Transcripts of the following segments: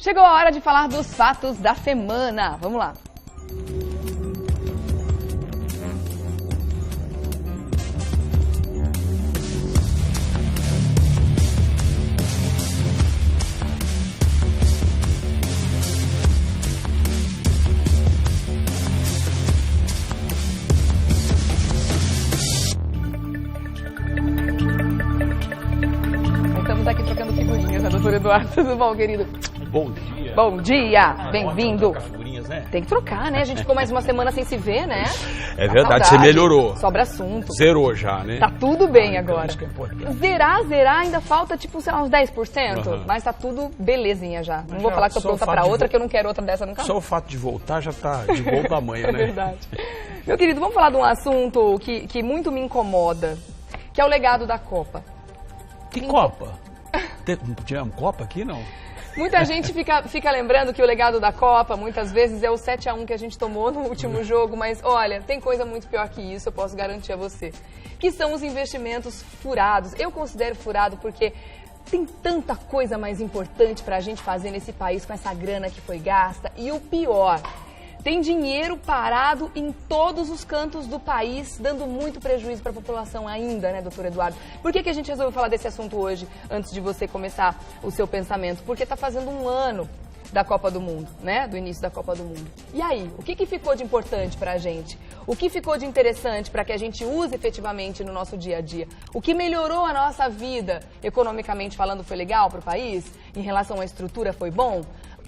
Chegou a hora de falar dos fatos da semana. Vamos lá. Estamos aqui trocando figurinhas, né, doutor Eduardo? Tudo bom, querido? Bom dia. Bom dia, bem-vindo. Né? Tem que trocar, né? A gente ficou mais uma semana sem se ver, né? É verdade, você melhorou. Sobra assunto. Zerou já, né? Tá tudo bem agora. Isso que é importante. Zerar, ainda falta, tipo, sei lá, uns 10%. Mas tá tudo belezinha já. Não vou falar que tô pronta pra outra, que eu não quero outra dessa nunca. Só o fato de voltar já tá de bom tamanho, né? É verdade. Meu querido, vamos falar de um assunto que muito me incomoda, que é o legado da Copa. Que Copa? Tivemos Copa aqui, não? Muita gente fica lembrando que o legado da Copa, muitas vezes, é o 7-1 que a gente tomou no último jogo, mas olha, tem coisa muito pior que isso, eu posso garantir a você, que são os investimentos furados. Eu considero furado porque tem tanta coisa mais importante pra gente fazer nesse país com essa grana que foi gasta, e o pior, tem dinheiro parado em todos os cantos do país, dando muito prejuízo para a população ainda, né, doutor Eduardo? Por que a gente resolveu falar desse assunto hoje, antes de você começar o seu pensamento? Porque está fazendo um ano da Copa do Mundo, né, do início da Copa do Mundo. E aí, o que ficou de importante para a gente? O que ficou de interessante para que a gente use efetivamente no nosso dia a dia? O que melhorou a nossa vida, economicamente falando, foi legal para o país? Em relação à estrutura, foi bom?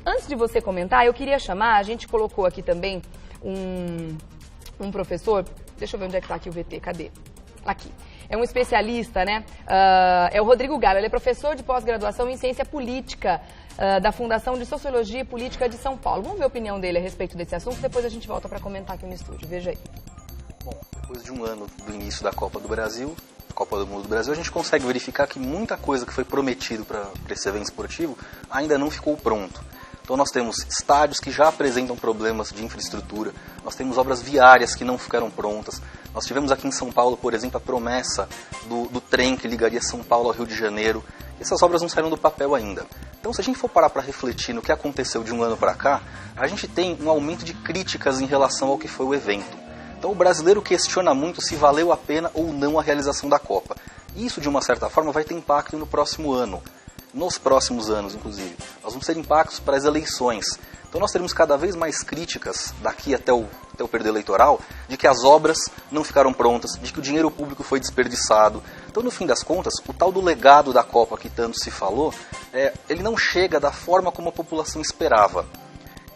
Antes de você comentar, eu queria chamar, a gente colocou aqui também um professor, deixa eu ver onde é que está aqui o VT, cadê? Aqui. É um especialista, né? É o Rodrigo Galo, ele é professor de pós-graduação em ciência política da Fundação de Sociologia e Política de São Paulo. Vamos ver a opinião dele a respeito desse assunto, depois a gente volta para comentar aqui no estúdio, veja aí. Bom, depois de um ano do início da Copa do Brasil, Copa do Mundo do Brasil, a gente consegue verificar que muita coisa que foi prometido para esse evento esportivo ainda não ficou pronto. Então nós temos estádios que já apresentam problemas de infraestrutura, nós temos obras viárias que não ficaram prontas, nós tivemos aqui em São Paulo, por exemplo, a promessa do trem que ligaria São Paulo ao Rio de Janeiro, e essas obras não saíram do papel ainda. Então se a gente for parar para refletir no que aconteceu de um ano para cá, a gente tem um aumento de críticas em relação ao que foi o evento. Então o brasileiro questiona muito se valeu a pena ou não a realização da Copa. E isso, de uma certa forma, vai ter impacto no próximo ano. Nos próximos anos, inclusive. Nós vamos ter impactos para as eleições. Então nós teremos cada vez mais críticas, daqui até o período eleitoral, de que as obras não ficaram prontas, de que o dinheiro público foi desperdiçado. Então, no fim das contas, o tal do legado da Copa que tanto se falou, ele não chega da forma como a população esperava.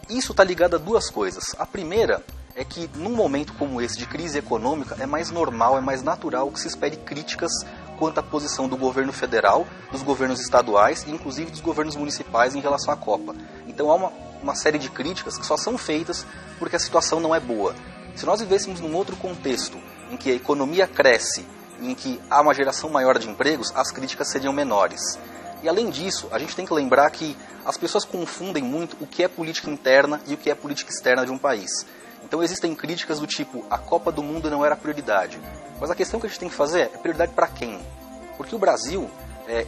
Isso está ligado a duas coisas. A primeira é que, num momento como esse de crise econômica, é mais normal, é mais natural que se espere críticas quanto à posição do governo federal, dos governos estaduais e inclusive dos governos municipais em relação à Copa. Então há uma série de críticas que só são feitas porque a situação não é boa. Se nós vivêssemos num outro contexto, em que a economia cresce, em que há uma geração maior de empregos, as críticas seriam menores. E além disso, a gente tem que lembrar que as pessoas confundem muito o que é política interna e o que é política externa de um país. Então existem críticas do tipo, a Copa do Mundo não era prioridade. Mas a questão que a gente tem que fazer é prioridade para quem? Porque o Brasil,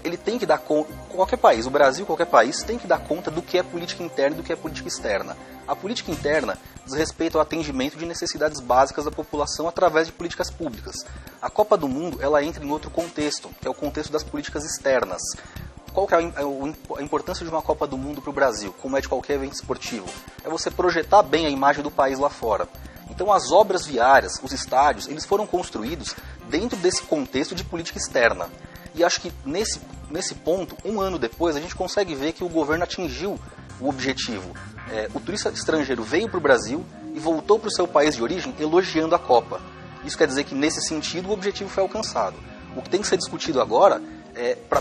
ele tem que dar conta, qualquer país, o Brasil, qualquer país, tem que dar conta do que é política interna e do que é política externa. A política interna diz respeito ao atendimento de necessidades básicas da população através de políticas públicas. A Copa do Mundo, ela entra em outro contexto, que é o contexto das políticas externas. Qual que é a importância de uma Copa do Mundo para o Brasil, como é de qualquer evento esportivo? É você projetar bem a imagem do país lá fora. Então as obras viárias, os estádios, eles foram construídos dentro desse contexto de política externa. E acho que nesse ponto, um ano depois, a gente consegue ver que o governo atingiu o objetivo. O turista estrangeiro veio para o Brasil e voltou para o seu país de origem elogiando a Copa. Isso quer dizer que, nesse sentido, o objetivo foi alcançado. O que tem que ser discutido agora,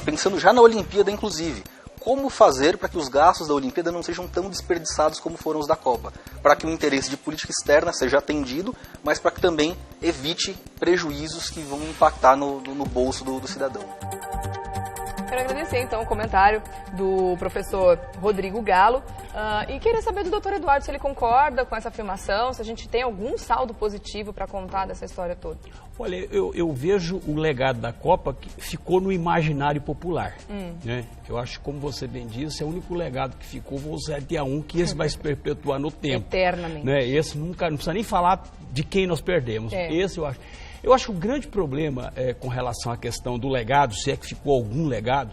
pensando já na Olimpíada, inclusive, como fazer para que os gastos da Olimpíada não sejam tão desperdiçados como foram os da Copa, para que o interesse de política externa seja atendido, mas para que também evite prejuízos que vão impactar no bolso do cidadão. Quero agradecer, então, o comentário do professor Rodrigo Galo e queria saber do doutor Eduardo se ele concorda com essa afirmação, se a gente tem algum saldo positivo para contar dessa história toda. Olha, eu vejo o legado da Copa que ficou no imaginário popular. Né? Eu acho que, como você bem disse, é o único legado que ficou o 7-1, que esse vai se perpetuar no tempo. Eternamente. Né? Esse nunca, não precisa nem falar de quem nós perdemos. Esse eu acho. Eu acho que o grande problema com relação à questão do legado, se é que ficou algum legado,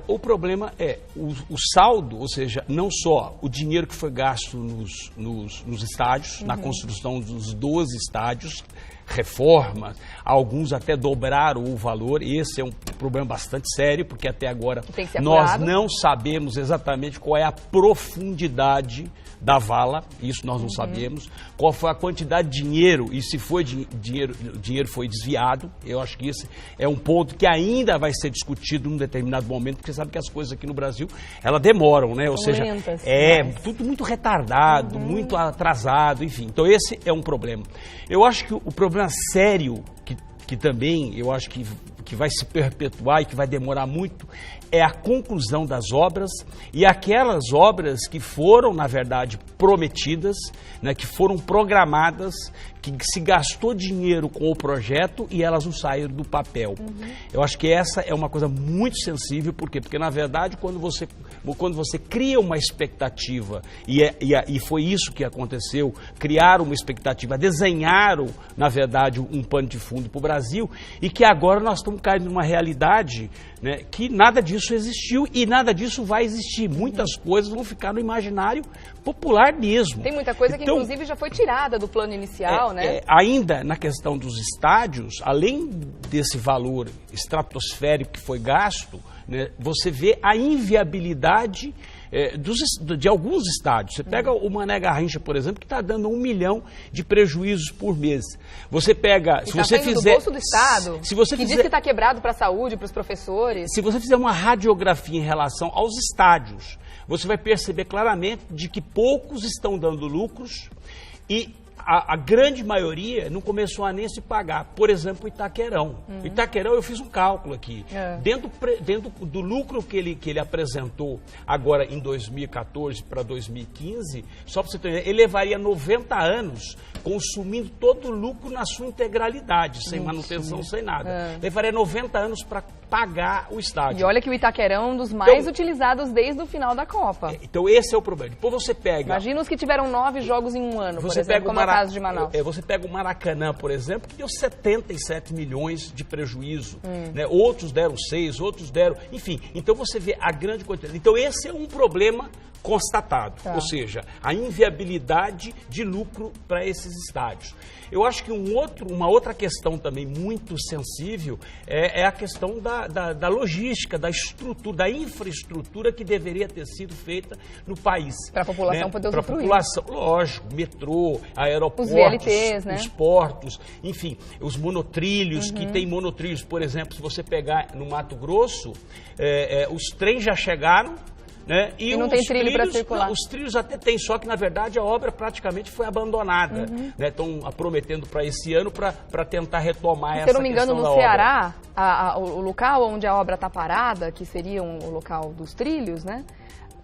o problema é o saldo, ou seja, não só o dinheiro que foi gasto nos estádios, na construção dos 12 estádios, reformas, alguns até dobraram o valor, e esse é um problema bastante sério, porque até agora nós não sabemos exatamente qual é a profundidade da vala, isso nós não sabemos, qual foi a quantidade de dinheiro e se foi dinheiro foi desviado. Eu acho que esse é um ponto que ainda vai ser discutido num determinado momento, porque você sabe que as coisas aqui no Brasil, elas demoram, né? Ou seja, tudo muito retardado, muito atrasado, enfim. Então esse é um problema. Eu acho que o problema sério, que também eu acho que vai se perpetuar e que vai demorar muito, é a conclusão das obras e aquelas obras que foram, na verdade, prometidas, né, que foram programadas, que se gastou dinheiro com o projeto e elas não saíram do papel. Eu acho que essa é uma coisa muito sensível, por quê? Porque, na verdade, quando você cria uma expectativa, e foi isso que aconteceu, criaram uma expectativa, desenharam, na verdade, um pano de fundo para o Brasil, e que agora nós estamos caindo numa realidade, né, que nada disso existiu e nada disso vai existir. Muitas coisas vão ficar no imaginário popular mesmo. Tem muita coisa que, inclusive, já foi tirada do plano inicial, né? Ainda na questão dos estádios, além desse valor estratosférico que foi gasto, né, você vê a inviabilidade de alguns estádios. Você pega o Mané Garrincha, por exemplo, que está dando 1 milhão de prejuízos por mês. Você pega, se você fizer do bolso do Estado, que diz que está quebrado para a saúde, para os professores. Se você fizer uma radiografia em relação aos estádios, você vai perceber claramente de que poucos estão dando lucros e a grande maioria não começou a nem se pagar. Por exemplo, o Itaquerão. Itaquerão, eu fiz um cálculo aqui. Dentro do lucro que ele apresentou agora em 2014 para 2015, só para você ter ideia, ele levaria 90 anos consumindo todo o lucro na sua integralidade, sem manutenção, sem nada. Levaria 90 anos para pagar o estádio. E olha que o Itaquerão é um dos mais utilizados desde o final da Copa. Então esse é o problema. Depois você pega... Imagina os que tiveram 9 jogos em um ano, por exemplo, como é o caso de Manaus. Você pega o Maracanã, por exemplo, que deu 77 milhões de prejuízo. Né? Outros deram 6, outros deram... Enfim, então você vê a grande quantidade. Então esse é um problema constatado, ou seja, a inviabilidade de lucro para esses estádios. Eu acho que uma outra questão também muito sensível é a questão da logística, da estrutura, da infraestrutura que deveria ter sido feita no país. Para a população poder usufruir. Para a população, lógico, metrô, aeroportos, os VLTs, né? Os portos, enfim, os monotrilhos, que tem monotrilhos, por exemplo, se você pegar no Mato Grosso, os trens já chegaram, né? E não tem trilho para circular. Os trilhos até tem, só que na verdade a obra praticamente foi abandonada. Estão prometendo para esse ano para tentar retomar essa questão da obra. Se eu não me engano, no Ceará, o local onde a obra está parada, que seria o local dos trilhos, né?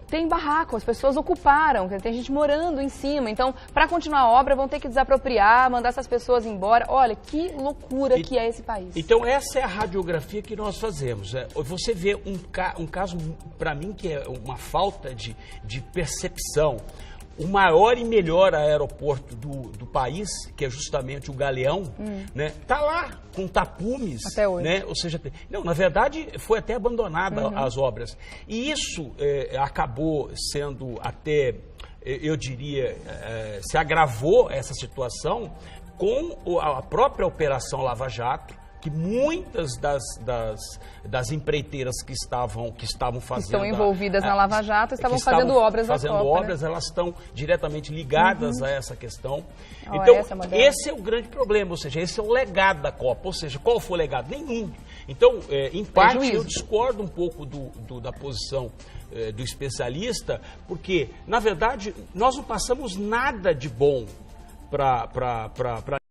Tem barraco, as pessoas ocuparam, tem gente morando em cima. Então, para continuar a obra, vão ter que desapropriar, mandar essas pessoas embora. Olha, que loucura que é esse país. Então, essa é a radiografia que nós fazemos. Você vê um caso, para mim, que é uma falta de percepção. O maior e melhor aeroporto do país, que é justamente o Galeão, né, tá lá com tapumes. Até hoje. Né? Ou seja, não, na verdade foi até abandonada as obras. E isso acabou sendo até, eu diria, se agravou essa situação com a própria Operação Lava Jato, que muitas das empreiteiras que estavam fazendo... Estão envolvidas na Lava Jato, estavam fazendo obras da Copa. Fazendo obras, né? Elas estão diretamente ligadas a essa questão. Então, esse é o grande problema, ou seja, esse é o legado da Copa. Ou seja, qual foi o legado? Nenhum. Então, em parte, eu discordo um pouco da posição do especialista, porque, na verdade, nós não passamos nada de bom para